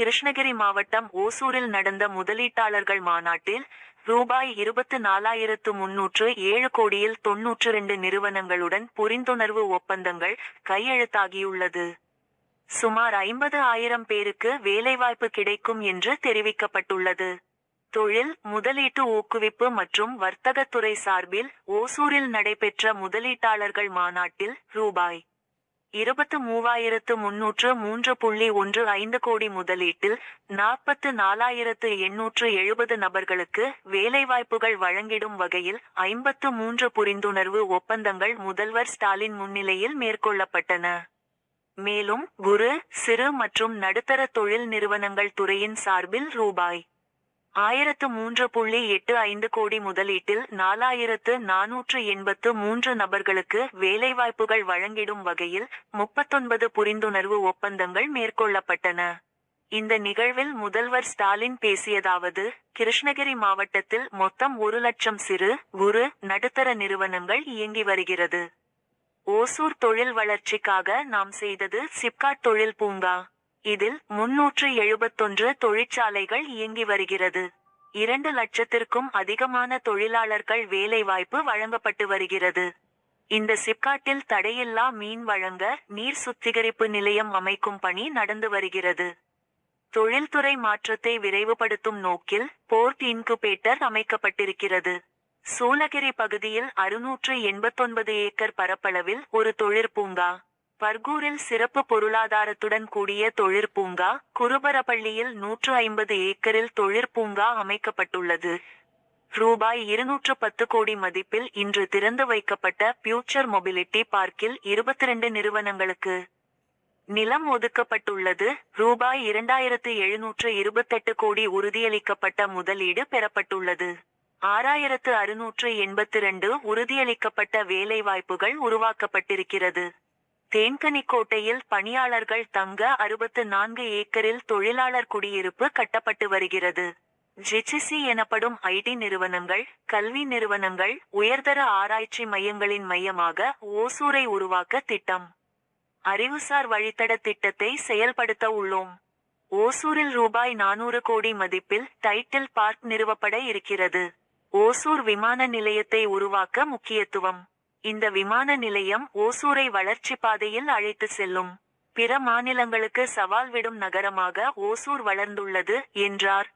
கிருஷ்ணகிரி மாவட்டம் ஓசூரில் நடந்த முதலீட்டாளர்கள் மாநாட்டில் ரூபாய் 24,307 கோடியில் 92 நிறுவனங்களுடன் புரிந்துணர்வு ஒப்பந்தங்கள் கையெழுத்தாகியுள்ளது. சுமார் 50,000 பேருக்கு வேலைவாய்ப்பு கிடைக்கும் என்று தெரிவிக்கப்பட்டுள்ளது. தொழில், முதலீட்டு ஊக்குவிப்பு மற்றும் வர்த்தகத்துறை சார்பில் ஓசூரில் நடைபெற்ற முதலீட்டாளர்கள் மாநாட்டில் ரூபாய் 23,303.15 கோடி முதலீட்டில் 44,870 நபர்களுக்கு வேலைவாய்ப்புகள் வழங்கிடும் வகையில் 53 புரிந்துணர்வு ஒப்பந்தங்கள் முதல்வர் ஸ்டாலின் முன்னிலையில் மேற்கொள்ளப்பட்டன. மேலும் குறு, சிறு மற்றும் நடுத்தர தொழில் நிறுவனங்கள் துறையின் சார்பில் ரூபாய் 1,003.85 கோடி முதலீட்டில் 4,483 நபர்களுக்கு வேலைவாய்ப்புகள் வழங்கிடும் வகையில் 39 புரிந்துணர்வு ஒப்பந்தங்கள் மேற்கொள்ளப்பட்டன. இந்த நிகழ்வில் முதல்வர் ஸ்டாலின் பேசியதாவது: கிருஷ்ணகிரி மாவட்டத்தில் மொத்தம் 1,00,000 சிறு, குறு, நடுத்தர நிறுவனங்கள் இயங்கி வருகிறது. ஓசூர் தொழில் வளர்ச்சிக்காக நாம் செய்தது சிப்காட் தொழில் பூங்கா. இதில் 371 தொழிற்சாலைகள் இயங்கி வருகிறது. 2 லட்சத்திற்கும் அதிகமான தொழிலாளர்கள் வேலைவாய்ப்பு வழங்கப்பட்டு வருகிறது. இந்த சிப்காட்டில் தடையில்லா மீன் வழங்க நீர் சுத்திகரிப்பு நிலையம் அமைக்கும் பணி நடந்து வருகிறது. தொழில்துறை மாற்றத்தை விரைவுபடுத்தும் நோக்கில் போர்ட் இன்குபேட்டர் அமைக்கப்பட்டிருக்கிறது. சூளகிரி பகுதியில் 689 ஏக்கர் பரப்பளவில் ஒரு தொழிற்பூங்கா, பர்கூரில் சிறப்பு பொருளாதாரத்துடன் கூடிய தொழிற்பூங்கா, குருபரப்பள்ளியில் 150 ஏக்கரில் தொழிற்பூங்கா அமைக்கப்பட்டுள்ளது. ரூபாய் 210 கோடி மதிப்பில் இன்று திறந்து வைக்கப்பட்ட பியூச்சர் மொபிலிட்டி பார்க்கில் 22 நிறுவனங்களுக்கு நிலம் ஒதுக்கப்பட்டுள்ளது. ரூபாய் 2,728 கோடி உறுதியளிக்கப்பட்ட முதலீடு பெறப்பட்டுள்ளது. 6,682 உறுதியளிக்கப்பட்ட வேலைவாய்ப்புகள் உருவாக்கப்பட்டிருக்கிறது. தேன்கனிக்கோட்டையில் பணியாளர்கள் தங்க 64 ஏக்கரில் தொழிலாளர் குடியிருப்பு கட்டப்பட்டு வருகிறது. ஜிசிசி எனப்படும் ஐடி நிறுவனங்கள், கல்வி நிறுவனங்கள், உயர்தர ஆராய்ச்சி மையங்களின் மையமாக ஓசூரை உருவாக்க திட்டம். அறிவுசார் வழித்தட திட்டத்தை செயல்படுத்த உள்ளோம். ஓசூரில் ரூபாய் 400 கோடி மதிப்பில் டைட்டில் பார்க் நிறுவப்பட இருக்கிறது. ஓசூர் விமான நிலையத்தை உருவாக்க முக்கியத்துவம். இந்த விமான நிலையம் ஓசூரை வளர்ச்சி பாதையில் அழைத்து செல்லும். பிற மாநிலங்களுக்கு சவால் விடும் நகரமாக ஓசூர் வளர்ந்துள்ளது என்றார்.